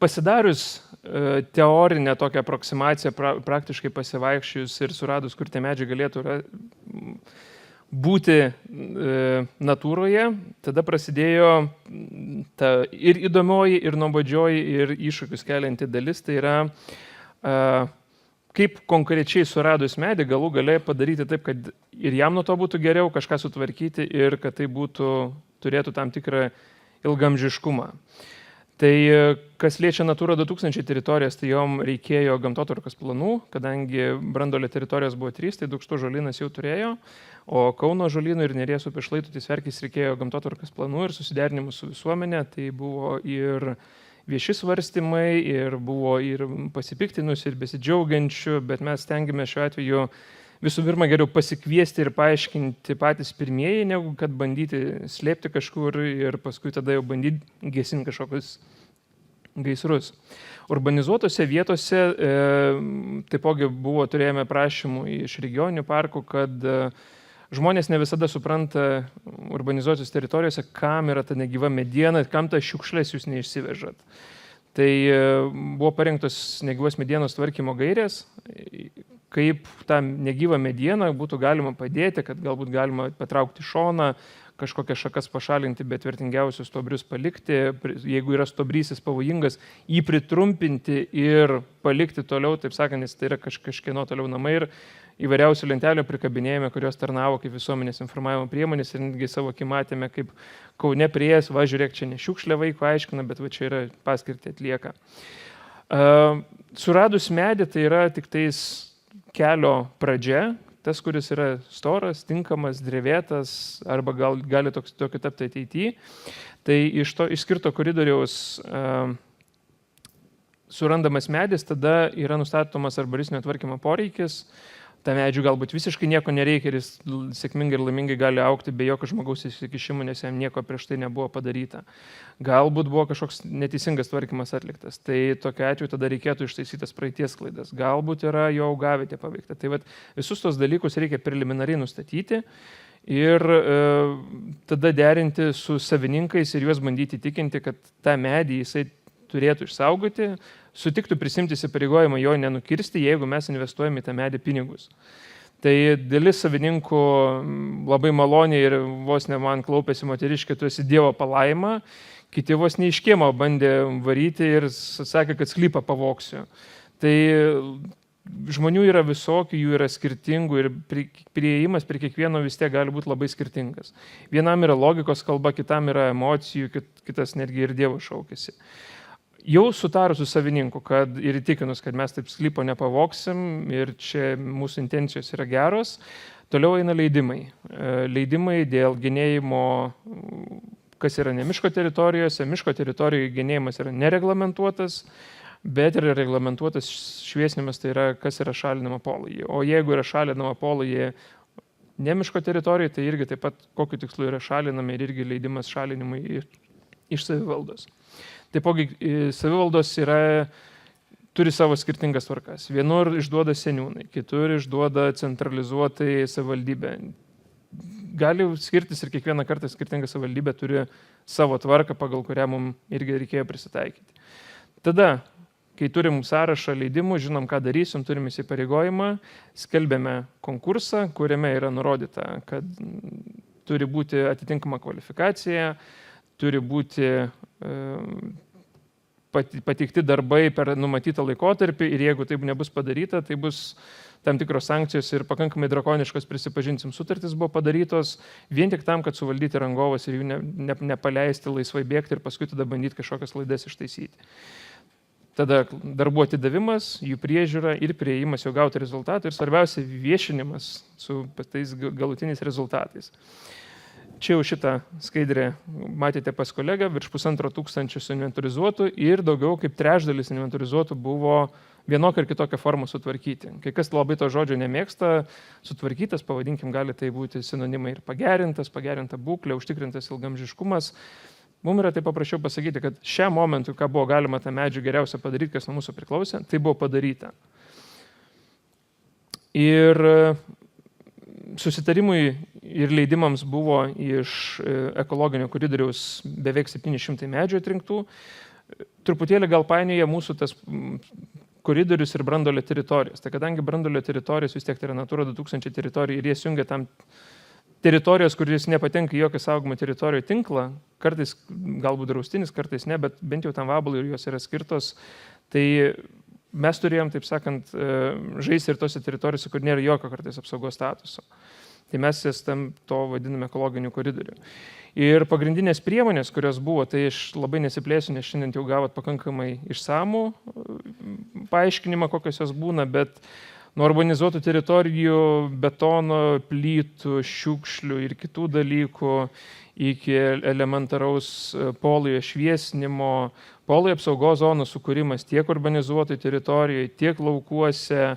Pasidarius teorinę tokią aproksimaciją, praktiškai pasivaikščius ir suradus, kur tie medžiai galėtų būti natūroje, tada prasidėjo ta ir įdomioji, ir nuobodžioji, ir iššūkius kelianti dalis. Tai yra, kaip konkrečiai suradus medį galų gale padaryti taip, kad ir jam nuo to būtų geriau kažką sutvarkyti ir kad tai turėtų tam tikrą ilgamžiškumą. Tai kas liečia Natūra 2000 teritorijas, tai jom reikėjo gamtotvarkos planų, kadangi Branduolio teritorijos buvo 3, tai Dūkštų ąžuolynas jau turėjo, o Kauno ąžuolynų ir Neries upės šlaitų Tverkės reikėjo gamtotvarkos planų ir susiderinimų su visuomenė. Tai buvo ir vieši svarstymai, ir buvo ir pasipiktinusių, ir besidžiaugiančių, bet mes stengiame šiuo atveju visų pirma geriau pasikviesti ir paaiškinti patys pirmieji, negu kad bandyti slėpti kažkur ir paskui tada jau bandyti gesinti kažkokius gaisrus. Urbanizuotose vietose taipogi turėjome prašymų iš regioninių parkų, kad žmonės ne visada supranta urbanizuotose teritorijose, kam yra ta negyva mediena, kam tas šiukšlės jūs neišsivežat. Tai buvo parengtos negyvos medienos tvarkymo gairės, kaip tą negyvą medieną būtų galima padėti, kad galbūt galima patraukti šoną, kažkokias šakas pašalinti, bet vertingiausius stuobrius palikti. Jeigu yra stuobrysis pavojingas, jį pritrumpinti ir palikti toliau, taip sakant, nes tai yra kažkieno toliau namai ir įvairiausių lentelių prikabinėjame, kurios tarnavo kaip visuomenės informavimo priemonės ir netgi savo akį matėme, kaip Kaune prieės, va žiūrėk, čia ne šiukšlė vaiko aiškina, bet va čia yra paskirtį atlieka. Suradus medį tai yra tik tais kelio pradžia, tas, kuris yra storas, tinkamas, drevėtas arba gali tokiu tapti ateityje. Tai iš to išskirto koridoriaus surandamas medis, tada yra nustatomas arboristinio tvarkymo poreikis. Ta medžių galbūt visiškai nieko nereikia ir jis sėkmingai ir laimingai gali augti be jokio žmogaus įsikišimų, nes jam nieko prieš tai nebuvo padaryta. Galbūt buvo kažkoks neteisingas tvarkymas atliktas, tai tokiu atveju tada reikėtų ištaisytas praeities klaidas. Galbūt yra jo augavietė paveikta. Tai visus tos dalykus reikia preliminariai nustatyti ir tada derinti su savininkais ir juos bandyti tikinti, kad tą medį jisai turėtų išsaugoti, sutiktų prisimti įsipareigojimą jo nenukirsti, jeigu mes investuojame į tą medį pinigus. Tai dalis savininkų labai maloniai ir vos ne man klaupėsi moteriškė, tu esi Dievo palaima, kiti vos ne iš kiemo bandė varyti ir sakė, kad sklypą pavoksiu. Tai žmonių yra visokių, jų yra skirtingų ir priėjimas prie kiekvieno vis tiek gali būti labai skirtingas. Vienam yra logikos kalba, kitam yra emocijų, kitas netgi ir Dievo šaukėsi. Jau sutarus su savininku, kad ir įtikinus, kad mes taip sklypo nepavoksim ir čia mūsų intencijos yra geros, toliau eina leidimai. Leidimai dėl genėjimo, kas yra ne miško teritorijose. Miško teritorijoje genėjimas yra nereglamentuotas, bet yra reglamentuotas šviesinimas, tai yra, kas yra šalinama polaji. O jeigu yra šalinama polaji ne miško teritorijoje, tai irgi taip pat kokiu tikslu yra šalinami ir irgi leidimas šalinimui iš savivaldos. Taipogi savivaldos turi savo skirtingas tvarkas. Vienur išduoda seniūnai, kitur išduoda centralizuotai savivaldybė. Gali skirtis ir kiekvieną kartą skirtinga savivaldybė turi savo tvarką, pagal kurią mums irgi reikėjo prisitaikyti. Tada, kai turim sąrašą leidimų, žinom, ką darysim, turim įsipareigojimą, skelbėme konkursą, kuriame yra nurodyta, kad turi būti atitinkama kvalifikacija, turi būti pateikti darbai per numatytą laikotarpį ir jeigu taip nebus padaryta, tai bus tam tikros sankcijos ir pakankamai drakoniškos, prisipažinsim, sutartys buvo padarytos vien tik tam, kad suvaldyti rangovas ir jų nepaleisti, laisvai bėgti ir paskui tada bandyti kažkokias klaidas ištaisyti. Tada darbų atidavimas, jų priežiūra ir priėjimas jau gauti rezultatų ir svarbiausia viešinimas su tais galutiniais rezultatais. Čia jau šitą skaidrę matėte pas kolegą, virš 1500 suinventorizuotų ir daugiau kaip trečdalis inventorizuotų buvo vienokią ir kitokią formą sutvarkyti. Kai kas labai to žodžio nemėgsta, sutvarkytas, pavadinkim, gali tai būti sinonimai ir pagerintas, pagerinta būklė, užtikrintas ilgamžiškumas. Mums yra taip paprasčiau pasakyti, kad šiam momentui, ką buvo galima tą medžių geriausia padaryti, kas nuo mūsų priklausė, tai buvo padaryta. Ir susitarimui ir leidimams buvo iš ekologinio koridoriaus beveik 700 medžių atrinktų. truputėlį gal painioja mūsų tas koridorius ir branduolio teritorijos. Tai kadangi branduolio teritorijos vis tiek tai yra Natura 2000 teritorija ir jie jungia tam teritorijos, kuris nepatenka į jokį saugomą teritorijų tinklą, kartais galbūt draustinis, kartais ne, bet bent jau tam vabalui ir jos yra skirtos, tai mes turėjom, taip sakant, žaisti ir tose teritorijose, kur nėra jokio kartais apsaugos statuso. Tai mes jas tam to vadiname ekologiniu koridoriu. Ir pagrindinės priemonės, kurios buvo, tai aš labai nesiplėsiu, nes šiandien jau gavot pakankamai išsamų paaiškinimą, kokios jos būna, bet nuo urbanizuotų teritorijų, betono, plytų, šiukšlių ir kitų dalykų iki elementaraus polojo šviesinimo, polojo apsaugos zonų sukūrimas tiek urbanizuotų teritorijoje, tiek laukuose.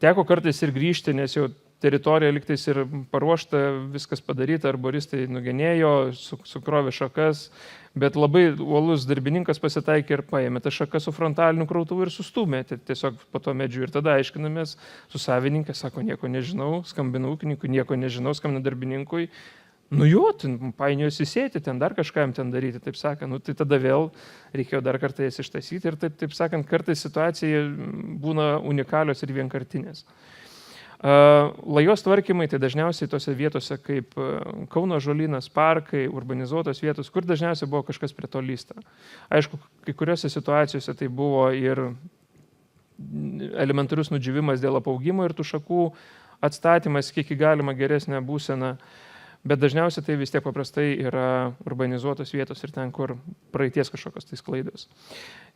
Teko kartais ir grįžti, nes jau teritorija liktais ir paruošta, viskas padaryta, arboristai nugenėjo, sukrovė šakas, bet labai uolus darbininkas pasitaikė ir paėmė tą šaką su frontaliniu krautuvu ir sustūmė tiesiog po to medžiu. Ir tada aiškinamės su savininkė, sako, nieko nežinau, skambinu ūkininkui, nieko nežinau, skambinu darbininkui. Nu jo, painiojosi sėti, ten dar kažkam ten daryti, taip sakant, nu tai tada vėl reikėjo dar kartą jas ištaisyti ir taip sakant, kartais situacija būna unikalios ir vienkartinės. Lajos tvarkymai tai dažniausiai tose vietose kaip Kauno ąžuolynas, parkai, urbanizuotos vietos, kur dažniausiai buvo kažkas prie to lysta. Aišku, kai kuriuose situacijose tai buvo ir elementarius nudžiūvimas dėl apaugimo ir tų šakų atstatymas, kiek įgalima geresnę būseną, bet dažniausiai tai vis tiek paprastai yra urbanizuotos vietos ir ten, kur praeities kažkokios tai klaidos.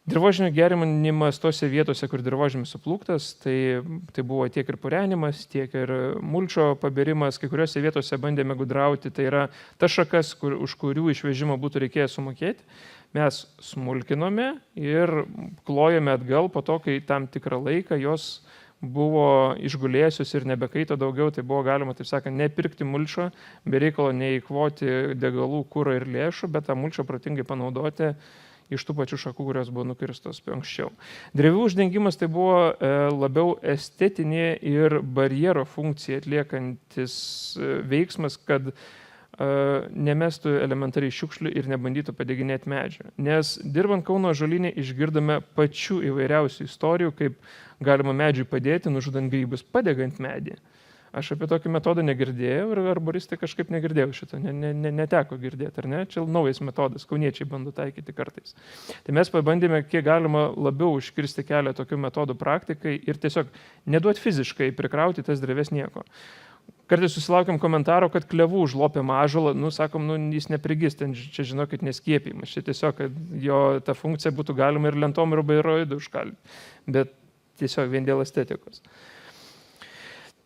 Dirvožemio gerinimas tose vietose, kur dirvožemis suplūktas, tai buvo tiek ir purenimas, tiek ir mulčio pabirimas, kai kuriuose vietose bandėme gudrauti, tai yra tas šakas, už kurių išvežimo būtų reikėję sumokėti, mes smulkinome ir klojome atgal po to, kai tam tikrą laiką jos buvo išgulėjusios ir nebekaito daugiau, tai buvo galima, taip sakant, nepirkti mulčio, be reikalo neįkvoti degalų, kuro ir lėšų, bet tą mulčio protingai panaudoti iš tų pačių šakų, kurios buvo nukirstos anksčiau. Drevių uždengimas tai buvo labiau estetinė ir barjero funkcija atliekantis veiksmas, kad nemestų elementariai šiukšlių ir nebandytų padeginėti medžių. Nes dirbant Kauno ąžuolyne išgirdome pačių įvairiausių istorijų, kaip galima medžiui padėti, nužudant grybus, padegant medį. Aš apie tokį metodą negirdėjau ir arboristai kažkaip negirdėjau šito, neteko girdėti, ar ne? Čia naujas metodas, kauniečiai bando taikyti kartais. Tai mes pabandėme, kiek galima labiau užkirsti kelią tokių metodų praktikai ir tiesiog neduoti fiziškai prikrauti tas dreves nieko. Kartais susilaukiam komentaro, kad klevų užlopėm ąžuolą, sakom, jis neprigis, ten čia žinokit neskiepimas, čia tiesiog, kad jo ta funkcija būtų galima ir lentom ir bairoidų užkalti, bet tiesiog vien dėl estetikos.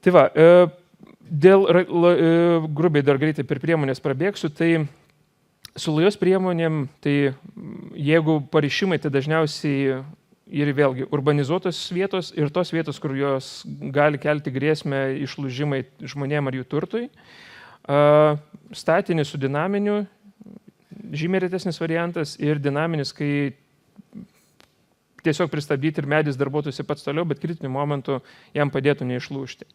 Tai va, grubiai dar greitai per priemonės prabėgsiu, tai su lajos priemonėm, tai jeigu parišimai, tai dažniausiai ir vėlgi urbanizuotos vietos ir tos vietos, kur jos gali kelti grėsmę išlūžimai žmonėm ar jų turtui. Statinis su dinaminiu, žymiai retesnis variantas ir dinaminis, kai tiesiog pristabdyti ir medis darbuotųsi pats toliau, bet kritiniu momentu jam padėtų neišlūžti.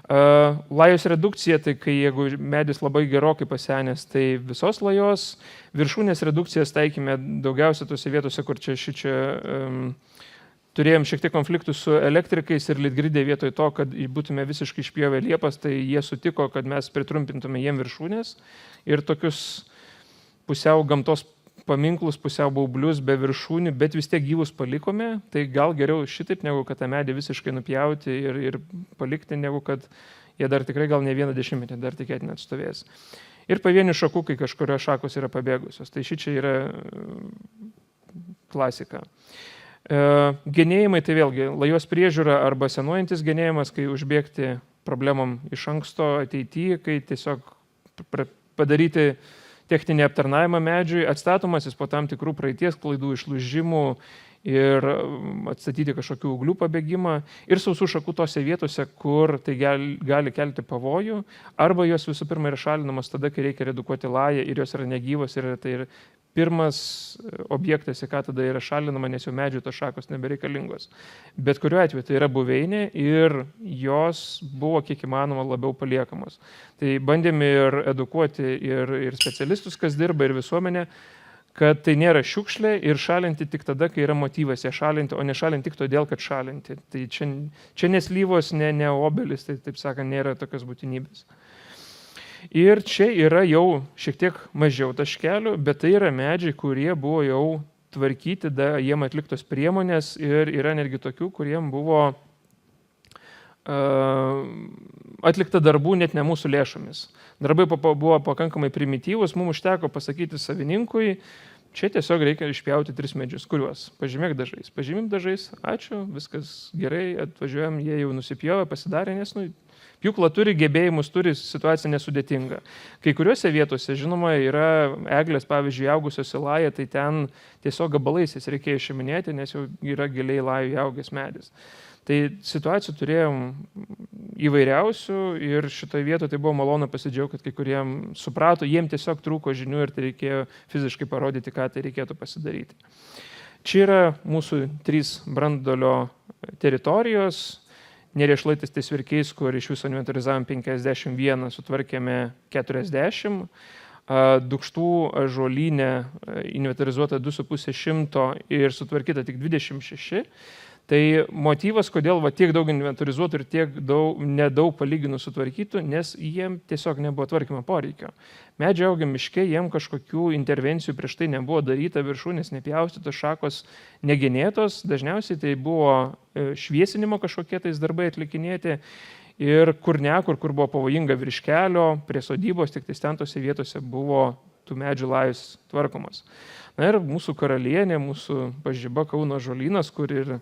Lajos redukcija, tai kai jeigu medis labai gerokai pasenęs, tai visos lajos. Viršūnės redukcijas taikėme daugiausia tose vietose, kur čia turėjom šiek tiek konfliktų su elektrikais ir litgridė vietoj to, kad būtume visiškai išpjovę liepas, tai jie sutiko, kad mes pritrumpintume jiem viršūnės ir tokius pusiau gamtos paminklus, pusiau baublius be viršūnių, bet vis tiek gyvus palikome, tai gal geriau šitaip, negu kad tą medį visiškai nupjauti ir palikti, negu kad jie dar tikrai gal ne vieną dešimtmetį dar tikėtina atstovės. Ir pavienių šakų, kai kažkurio šakos yra pabėgusios, tai šičia yra klasika. Genėjimai, tai vėlgi lajos priežiūra arba senuojantis genėjimas, kai užbėgti problemom iš anksto ateityje, kai tiesiog padaryti techninį aptarnavimą medžiui, atstatomasis po tam tikrų praeities klaidų, išlūžimų ir atstatyti kažkokių ūglių pabėgimą ir sausų šakų tose vietose, kur tai gali kelti pavojų, arba jos visų pirma yra šalinamos tada, kai reikia redukuoti lają ir jos yra negyvos ir tai yra pirmas objektas, į ką tada yra šalinama, nes jau medžių tos šakos nebereikalingos. Bet kuriuo atveju tai yra buveinė ir jos buvo kiek įmanoma labiau paliekamos. Tai bandėme ir edukuoti ir specialistus, kas dirba, ir visuomenę, kad tai nėra šiukšlė ir šalinti tik tada, kai yra motyvas ją šalinti, o ne šalinti tik todėl, kad šalinti. Tai čia neslyvos, ne obelis, tai taip sakant, nėra tokios būtinybės. Ir čia yra jau šiek tiek mažiau taškelių, bet tai yra medžiai, kurie buvo jau tvarkyti, jiem atliktos priemonės ir yra netgi tokių, kuriem buvo atlikta darbų net ne mūsų lėšomis. Darbai buvo pakankamai primityvus, mums užteko pasakyti savininkui, čia tiesiog reikia išpjauti 3 medžius, kuriuos pažymėk dažais. Pažymim dažais, ačiū, viskas gerai, atvažiuojam, jie jau nusipjovė, pasidarė, nes pjūkla turi gebėjimus, turi situaciją nesudėtingą. Kai kuriuose vietose, žinoma, yra eglės, pavyzdžiui, augusios į lają, tai ten tiesiog gabalais jas reikėjo išiminėti, nes jau yra giliai lajų įaugęs medis. Tai situacijų turėjom įvairiausių ir šitoje vietoje tai buvo malonu pasidžiaugti, kad kai kuriem suprato, jiem tiesiog trūko žinių ir tai reikėjo fiziškai parodyti, ką tai reikėtų pasidaryti. Čia yra mūsų 3 branduolio teritorijos. Nerėšlaitis tais Virkiais, kur iš viso inventorizavom 51, sutvarkėme 40. Dukštų ąžuolynė inventorizuota 2,5 ir sutvarkyta tik 26. Tai motyvas, kodėl tiek daug inventorizuotų ir tiek nedaug palyginų sutvarkytų, nes jiem tiesiog nebuvo tvarkymo poreikio. Medžiai augia miške, jiem kažkokių intervencijų prieš tai nebuvo daryta, viršūnės nepjaustytos, šakos negenėtos, dažniausiai tai buvo šviesinimo kažkokie tais darbai atlikinėti ir kur buvo pavojinga virš kelio, prie sodybos, tik ten tose vietose buvo tų medžių lajus tvarkomas. Na ir mūsų karalienė, mūsų pažiba Kauno ąžuolynas, kur ir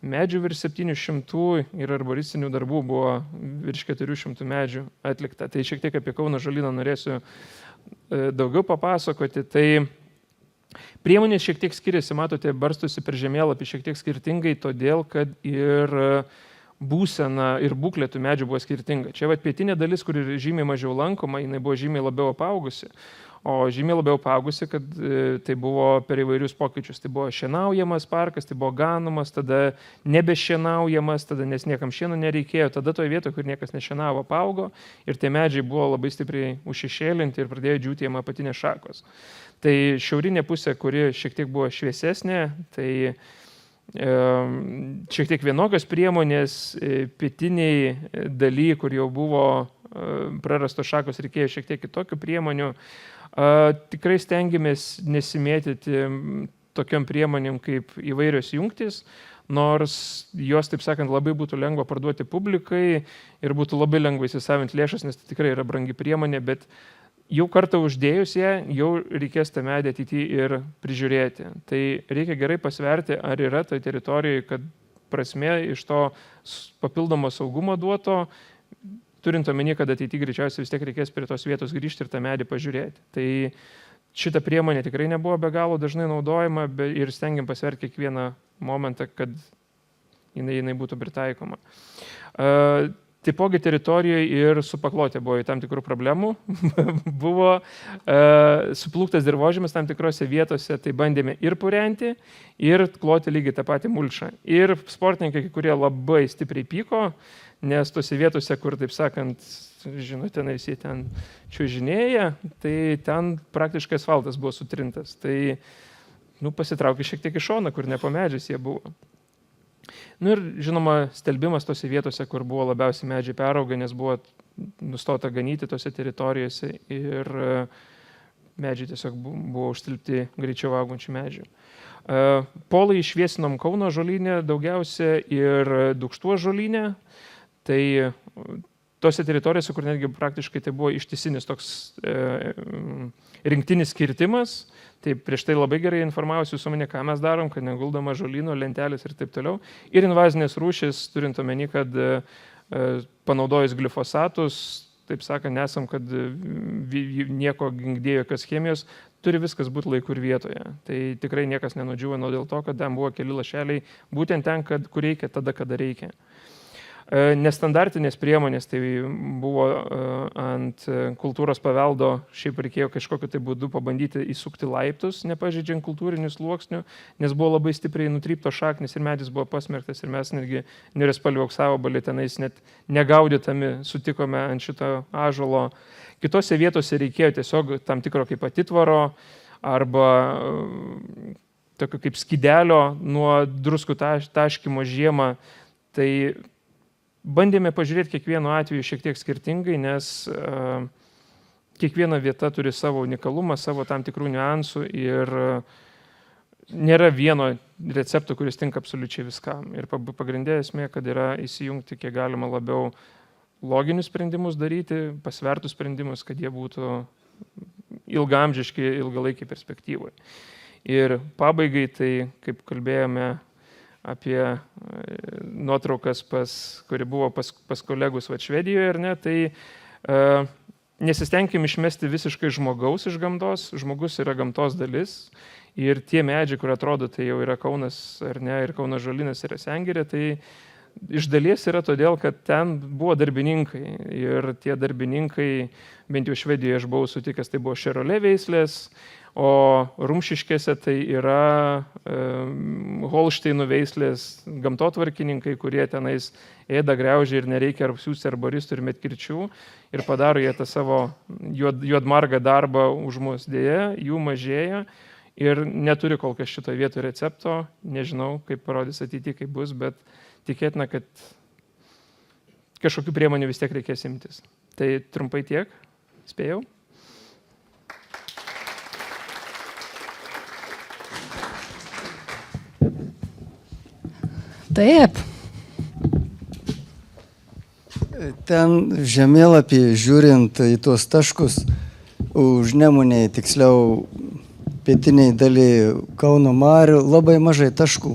medžių virš 700 ir arboristinių darbų buvo virš 400 medžių atlikta. Tai šiek tiek apie Kauno ąžuolyną norėsiu daugiau papasakoti. Tai priemonės šiek tiek skiriasi, matote, barstusi per žemėlapį šiek tiek skirtingai, todėl kad ir būsena ir būklė tų medžių buvo skirtinga. Čia pietinė dalis, kur ir žymiai mažiau lankoma, jinai buvo žymiai labiau apaugusi. O žymiai labiau apaugusi, kad tai buvo per įvairius pokyčius. Tai buvo šienaujamas parkas, tai buvo ganomas, tada nebešienaujamas, tada nes niekam šieno nereikėjo, tada toje vietoje, kur niekas nešienavo, apaugo ir tie medžiai buvo labai stipriai užšešėlinti ir pradėjo džiūti jiem apatinės šakos. Tai šiaurinė pusė, kuri šiek tiek buvo šviesesnė, tai šiek tiek vienokios priemonės, pietiniai daly, kur jau buvo prarastos šakos, reikėjo šiek tiek kitokių priemonių. Tikrai stengiamės nesimėtyti tokiam priemonėm kaip įvairios jungtys, nors jos, taip sakant, labai būtų lengva parduoti publikai ir būtų labai lengva įsisavinti lėšas, nes tai tikrai yra brangi priemonė, bet jau kartą uždėjus ją, jau reikės tą medį ateityje ir prižiūrėti. Tai reikia gerai pasverti, ar yra toje teritorijoje, kad prasmė iš to papildomo saugumo duoto, turint omeny, kad ateityje greičiausiai vis tiek reikės prie tos vietos grįžti ir tą medį pažiūrėti. Tai šita priemonė tikrai nebuvo be galo dažnai naudojama ir stengiam pasverti kiekvieną momentą, kad jinai būtų pritaikoma. Taipogi teritorijoje ir su paklotė buvo tam tikrų problemų. Buvo suplūktas dirvožėmis tam tikrose vietose, tai bandėme ir purenti, ir kloti lygiai tą patį mulčą. Ir sportininkai, kurie labai stipriai pyko, nes tose vietose, kur, taip sakant, žinote, jie ten čiuožinėja, tai ten praktiškai asfaltas buvo sutrintas. Tai pasitraukė šiek tiek iš šono, kur ne po medžiais jie buvo. Ir žinoma, stelbimas tose vietose, kur buvo labiausiai medžiai peraugę, nes buvo nustota ganyti tose teritorijose ir medžiai tiesiog buvo užtilpti greičiau augančių medžių. Polai išviesinom Kauno ąžuolyne daugiausia ir Dukštų ąžuolyne. Tai tose teritorijose, kur netgi praktiškai tai buvo ištisinis toks rinktinis kirtimas, tai prieš tai labai gerai informavusi visuomenė, ką mes darom, kad neguldom ąžuolyno, lentelės ir taip toliau. Ir invazinės rūšis, turint omeny, kad panaudojus glifosatus, taip sakant, nesam, kad nieko ginkdėjo, jokios chemijos, turi viskas būti laiku ir vietoje. Tai tikrai niekas nenudžiūvino dėl to, kad ten buvo keli lašeliai būtent ten, kur reikia, tada, kada reikia. Nestandartinės priemonės, tai buvo ant kultūros paveldo, šiaip reikėjo kažkokiu tai būdu pabandyti įsukti laiptus, nepažeidžiant kultūrinių sluoksnių, nes buvo labai stipriai nutrypto šaknis ir medis buvo pasmerktas ir mes netgi neraspalvio auksavo balėtenais net negaudytami sutikome ant šito ąžuolo. Kitose vietose reikėjo tiesiog tam tikro kaip atitvaro, arba tokio kaip skydelio nuo druskų taškymo žiemą. Tai bandėme pažiūrėti kiekvienu atveju šiek tiek skirtingai, nes kiekviena vieta turi savo unikalumą, savo tam tikrų niuansų ir nėra vieno recepto, kuris tinka absoliučiai viskam. Ir pagrindė esmė, kad yra įsijungti kiek galima labiau loginius sprendimus daryti, pasvertus sprendimus, kad jie būtų ilgaamžiški, ilgalaikiai perspektyvai. Ir pabaigai, tai kaip kalbėjome apie nuotraukas, kuri buvo pas kolegus Švedijoje, ar ne, tai nesistengim išmesti visiškai žmogaus iš gamtos, žmogus yra gamtos dalis ir tie medžiai, kur atrodo, tai jau yra Kaunas ar ne, ir Kauno Žolynas yra Sengirė, tai iš dalies yra todėl, kad ten buvo darbininkai ir tie darbininkai, bent jau Švedijoje aš buvau sutikęs, tai buvo Chevrolet veislės, o Rumšiškėse tai yra Holšteinų veislės gamtotvarkininkai, kurie tenais ėda, griaužia ir nereikia ar siųsti arboristų ir medkirčių ir padaro jie tą savo juodmargą darbą už mus. Dėja, jų mažėja ir neturi kol kas šito vietų recepto, nežinau, kaip parodys ateityje, kaip bus, bet tikėtina, kad kažkokių priemonių vis tiek reikės imtis. Tai trumpai tiek, spėjau. Taip. Ten žemėlapį žiūrint į tuos taškus, už Nemunėj, tiksliau pietiniai daly Kauno marių, labai mažai taškų.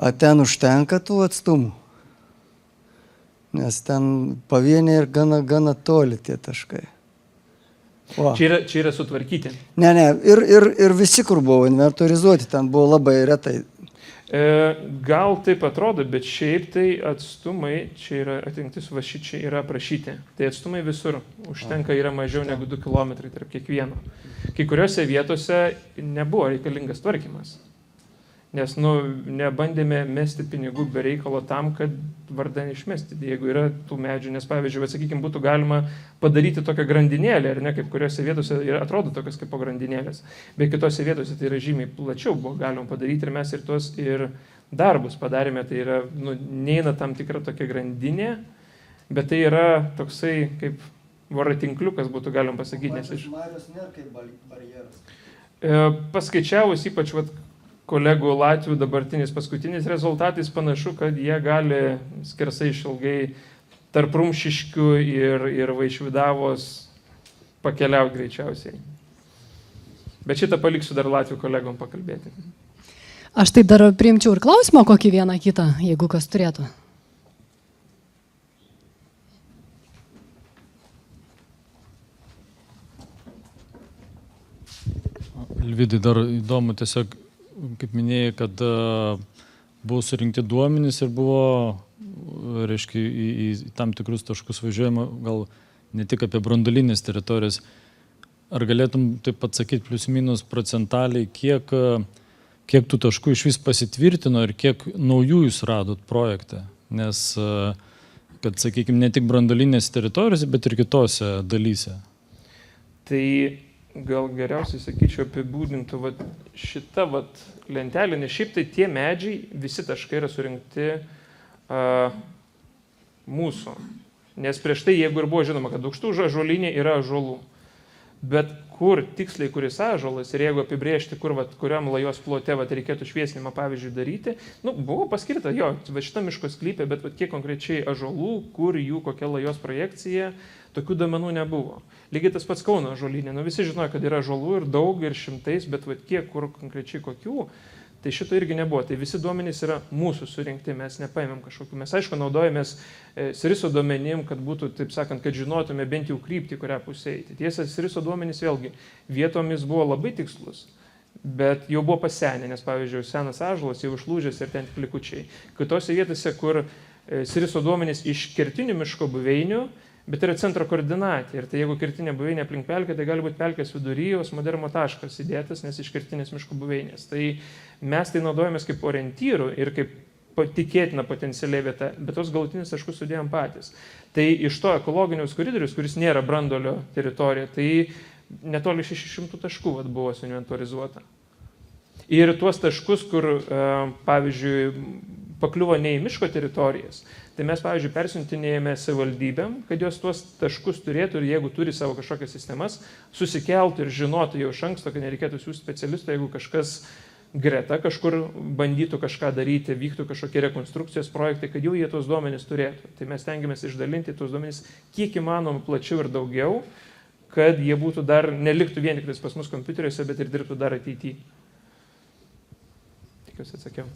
A ten užtenka tų atstumų? Nes ten pavieniai ir gana toli tie taškai. O. Čia yra sutvarkyti. Ne, ir visi, kur buvo inventorizuoti, ten buvo labai retai. Gal taip atrodo, bet šiaip tai atstumai, čia yra atinktis, va šičia yra aprašyti. Tai atstumai visur, užtenka yra mažiau negu 2 km tarp kiekvieno. Kai kuriuose vietose nebuvo reikalingas tvarkymas. Nes nebandėme mesti pinigų be reikalo tam, kad vardan išmesti, jeigu yra tų medžių. Nes pavyzdžiui, sakykime, būtų galima padaryti tokią grandinėlę, ar ne, kaip kuriuose vietose atrodo tokios kaip grandinėlės. Bet kitose vietose tai yra žymiai plačiau buvo galima padaryti ir mes ir tuos ir darbus padarėme. Tai yra, neina tam tikra tokia grandinė, bet tai yra toksai kaip voratinkliukas būtų galima pasakyti. Marios nėra kaip barjeras. Paskaičiavus ypač kolegų Latvių dabartinis paskutinis rezultatais panašu, kad jie gali skersai išilgai tarp Rumšiškių ir Vaišvidavos pakeliauti greičiausiai. Bet šitą paliksiu dar Latvių kolegom pakalbėti. Aš tai dar priimčiau ir klausimą kokį vieną kitą, jeigu kas turėtų. Alvydai, dar įdomu tiesiog, kaip minėjai, kad buvo surinkti duomenys ir buvo, reiškia, į tam tikrus taškus važiuojama, gal ne tik apie branduolinės teritorijas. Ar galėtum taip pat sakyti plius minus procentaliai, kiek tų taškų iš vis pasitvirtino ir kiek naujų jūs radot projekte? Nes, kad, sakykime, ne tik branduolinės teritorijos, bet ir kitose dalyse. Tai gal geriausiai, sakyčiau, apibūdintų šitą lentelę, nes šiaip tai tie medžiai, visi taškai yra surinkti mūsų. Nes prieš tai, jeigu ir buvo žinoma, kad Dūkštų ąžuolynė yra ąžuolų, bet kur tiksliai kuris ąžuolas ir jeigu apibrėžti, kuriam lajos plote reikėtų šviesinimą, pavyzdžiui, daryti, buvo paskirta, šita miško sklypė, bet kiek konkrečiai ąžuolų, kur jų kokia lajos projekcija, tokių duomenų nebuvo. Lygiai tas pats Kauno ąžuolynė. Visi žinojo, kad yra ąžuolų ir daug, ir šimtais, bet kiek, kur konkrečiai kokių, tai šito irgi nebuvo. Tai visi duomenys yra mūsų surinkti, mes nepaėmėm kažkokių. Mes, aišku, naudojamės SRISO duomenim, kad būtų, taip sakant, kad žinotume bent jau kryptį, kurią pusę eiti. Tiesa, SRISO duomenys vėlgi vietomis buvo labai tikslus, bet jau buvo pasenę, nes, pavyzdžiui, senas ąžuolas jau išlūžęs ir ten likučiai. Kitose vietose, kur SRISO duomenys iš kertinių miško buveinių, bet yra centro koordinatė. Ir tai jeigu kertinė buveinė aplink pelkę, tai gali būti pelkės vidury, osmodermo taškas įdėtas, nes iš kertinės miško buveinės. Tai mes tai naudojamės kaip orientyrų ir kaip tikėtina potencialiai vieta, bet tos galutinius taškus sudėjom patys. Tai iš to ekologinius koridorius, kuris nėra branduolio teritorija, tai netoli 600 taškų buvo suinventorizuota. Ir tuos taškus, kur, pavyzdžiui, pakliuvo ne į miško teritorijas, tai mes, pavyzdžiui, persiuntinėjame savivaldybėm, kad jos tuos taškus turėtų ir jeigu turi savo kažkokias sistemas, susikeltų ir žinotų jau iš anksto, kad nereikėtų siųsti specialistų, jeigu kažkas greta kažkur bandytų kažką daryti, vyktų kažkokie rekonstrukcijos projektai, kad jau jie tos duomenys turėtų. Tai mes tengiamės išdalinti tos duomenys kiek įmanoma plačiau ir daugiau, kad jie būtų dar, neliktų vien tik pas mus kompiuteriuose, bet ir dirbtų dar ateityje. Tikiuosi atsakiau.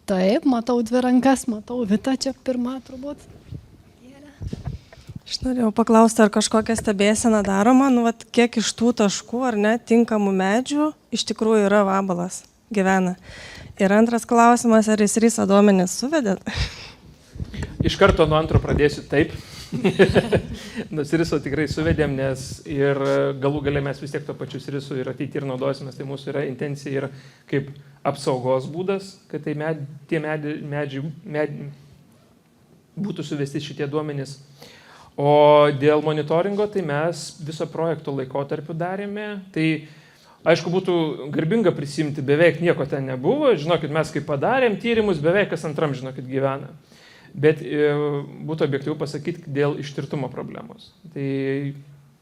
Taip, matau 2 rankas, matau Vita čia pirma turbūt. Aš norėjau paklausti, ar kažkokia stebėsena daroma, kiek iš tų taškų ar ne tinkamų medžių iš tikrųjų yra vabalas, gyvena. Ir antras klausimas, ar jūs RISA duomenis suvedėt? Iš karto nuo antro pradėsiu taip. Nors RISO tikrai suvedėm, nes ir galų gale mes vis tiek to pačius RISO ir ateityje ir naudosimės, tai mūsų yra intencija ir kaip apsaugos būdas, kad tai tie medžiai būtų suvesti šitie duomenys. O dėl monitoringo, tai mes viso projekto laikotarpiu darėme. Tai aišku, būtų garbinga prisimti, beveik nieko ten nebuvo. Žinokit, mes kaip padarėm tyrimus, beveik kas antram, žinokit, gyvena. Bet būtų objektyviau pasakyti dėl ištirtumo problemos. Tai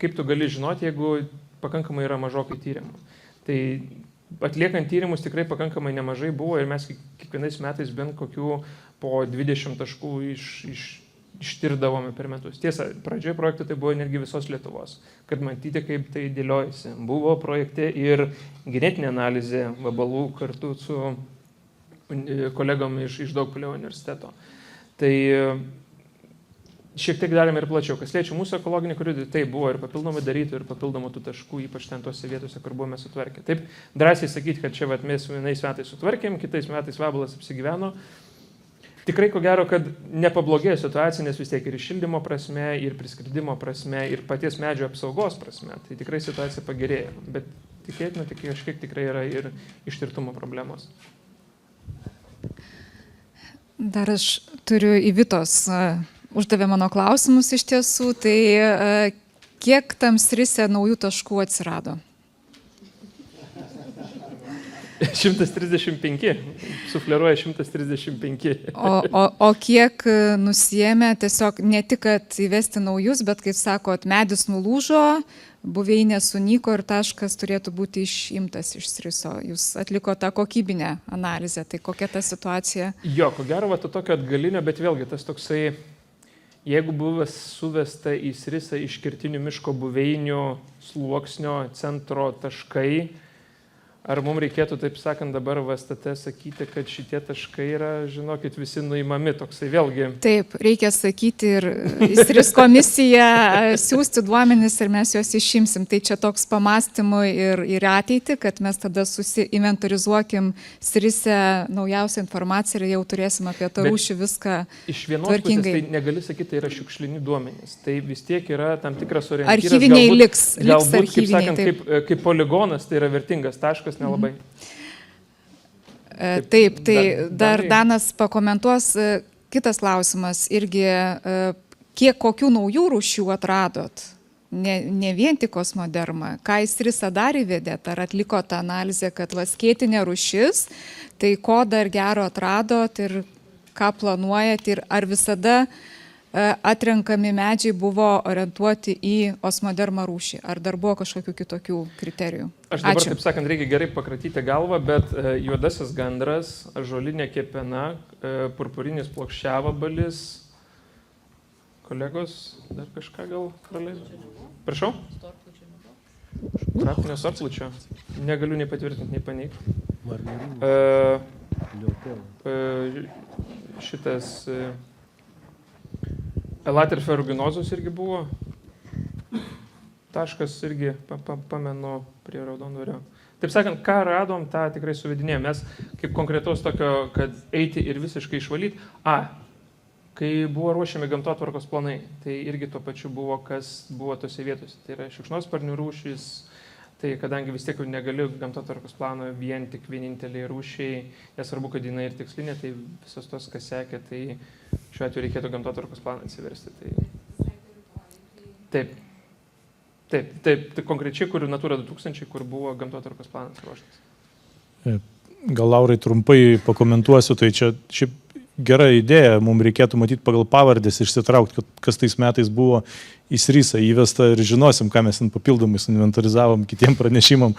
kaip tu gali žinoti, jeigu pakankamai yra mažokai tyrimų. Tai atliekant tyrimus tikrai pakankamai nemažai buvo ir mes kiekvienais metais bent kokių po 20 taškų ištirdavome per metus. Tiesa, pradžioje projektų tai buvo netgi visos Lietuvos, kad matyti, kaip tai dėliojasi. Buvo projekte ir genetinė analizė vabalų kartu su kolegom iš Daugpilio universiteto. Tai šiek tiek darėme ir plačiau. Kas liečia mūsų ekologinį koridorių, tai buvo ir papildomai daryti, ir papildomų tų taškų, ypač ten tose vietose, kur buvome sutvarkę. Taip, drąsiai sakyti, kad čia mes vienais metais sutvarkėm, kitais metais vabalas apsigyveno. Tikrai, ko gero, kad nepablogėjo situacija, nes vis tiek ir šildymo prasme, ir priskridimo prasme, ir paties medžio apsaugos prasme. Tai tikrai situacija pagerėjo. Bet tikėtina, kažkiek tikrai yra ir ištirtumo problemos. Dar aš turiu į Vitos, uždavė mano klausimus iš tiesų, tai kiek tam SRISE naujų taškų atsirado? 135, sufleruoja 135. O kiek nusiėmė tiesiog ne tik, kad įvesti naujus, bet, kaip sakot, medis nulūžo, buveinė sunyko ir taškas turėtų būti išimtas iš SRISO. Jūs atliko tą kokybinę analizę, tai kokia ta situacija? Jo, ko gero, tokio atgalinio, bet vėlgi tas toksai, jeigu buvęs suvesta į SRISą iškirtinių miško buveinių sluoksnio centro taškai, ar mums reikėtų, taip sakant, dabar VSTT sakyti, kad šitie taškai yra, žinokit, visi nuimami, toksai vėlgi. Taip, reikia sakyti ir SRIS komisiją siūsti duomenis ir mes juos išimsim. Tai čia toks pamastymui ir ateitį, kad mes tada susiinventorizuokim SRISę naujausią informaciją ir jau turėsim apie tą rūšį viską tvarkingai. Iš vienos pusės tai negali sakyti, tai yra šiukšlini duomenys. Tai vis tiek yra tam tikras orientyras. Archyviniai liks galbūt, kaip archyviniai. sakant, kaip poligonas, tai yra vertingas taškas. Nelabai. Taip, tai dar Danas pakomentuos. Kitas klausimas irgi, kokių naujų rūšių atradot? Ne vien tik kosmodermą. Ką į SRISą dar įvedėt? Ar atliko tą analizę, kad laskėtinė rūšis, tai ko dar gero atradot ir ką planuojat ir ar visada atrenkami medžiai buvo orientuoti į osmodermą rūšį? Ar dar buvo kažkokių kitokių kriterijų? Aš dabar, taip sakant, reikia gerai pakratyti galvą, bet juodasis gandras, ąžuolinė kepena, purpurinis plokščiavabalis, kolegos, dar kažką gal praleidžiu? Prašau? Trapinio sorplučio. Negaliu nei patvirtinti, nei paneigti. Šitas elaterferuginozos irgi buvo. Taškas irgi, pamenu, prie Raudondvario. Taip sakant, ką radom, tą tikrai suvedinėjom. Mes kaip konkretaus tokio, kad eiti ir visiškai išvalyti. Kai buvo ruošiami gamtotvarkos planai, tai irgi tuo pačiu buvo, kas buvo tose vietose. Tai yra šikšnosparnių rūšys, tai kadangi vis tiek negali gamtotvarkos plano vien tik vieninteliai rūšiai, nesvarbu, kad jinai ir tikslinė, tai visos tos, kas sekė, tai šiuo atveju reikėtų gamtotvarkos planą atsiversti. Tai... Taip. Taip, tai konkrečiai, kur Natura 2000, kur buvo gamtotvarkos planas ruoštas. Gal Laurai trumpai pakomentuosiu, tai čia šiaip gera idėja, mums reikėtų matyti pagal pavardės išsitraukti, kas tais metais buvo į SRISą įvesta ir žinosim, ką mes papildomai suinventarizavom kitiem pranešimam.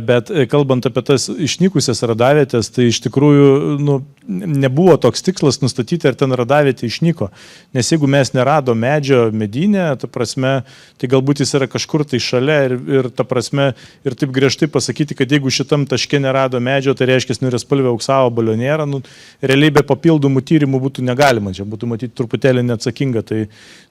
Bet kalbant apie tas išnykusias radavietės, tai iš tikrųjų nebuvo toks tikslas nustatyti, ar ten radavietė išnyko. Nes jeigu mes nerado medžio medinė, ta prasme, tai galbūt jis yra kažkur tai šalia ir ta prasme, ir taip griežtai pasakyti, kad jeigu šitam taške nerado medžio, tai reiškia, niuriaspalvė auksavabalio nėra, realiai be papildomų tyrimų būtų negalima, čia būtų matyti truputėlį neatsakinga.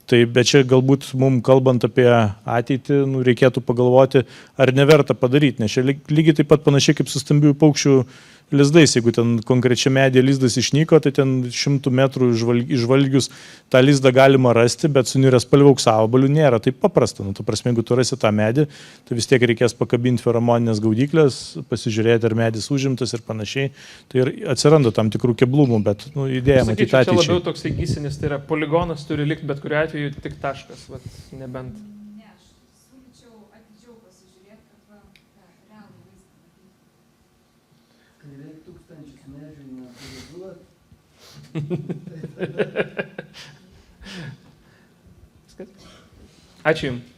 Bet čia galbūt mums kalbant apie ateitį, reikėtų pagalvoti, ar neverta padaryti, nes čia lygiai taip pat panašiai kaip su stambiųjų paukščių lizdais, jeigu ten konkrečia medė lizdas išnyko, tai ten 100 metrų išvalgius tą lizdą galima rasti, bet su niuriaspalviu auksavabaliu nėra taip paprasta. Ta prasme, jeigu tu rasi tą medį, tai vis tiek reikės pakabinti feromoninės gaudyklės, pasižiūrėti, ar medis užimtas ir panašiai. Tai ir atsiranda tam tikrų keblumų, bet idėja matyti ateičiai. Čia labiau toksai gysinis, tai yra poligonas turi likti bet kuriuo atveju tik taškas, nebent. Ačiū Jums.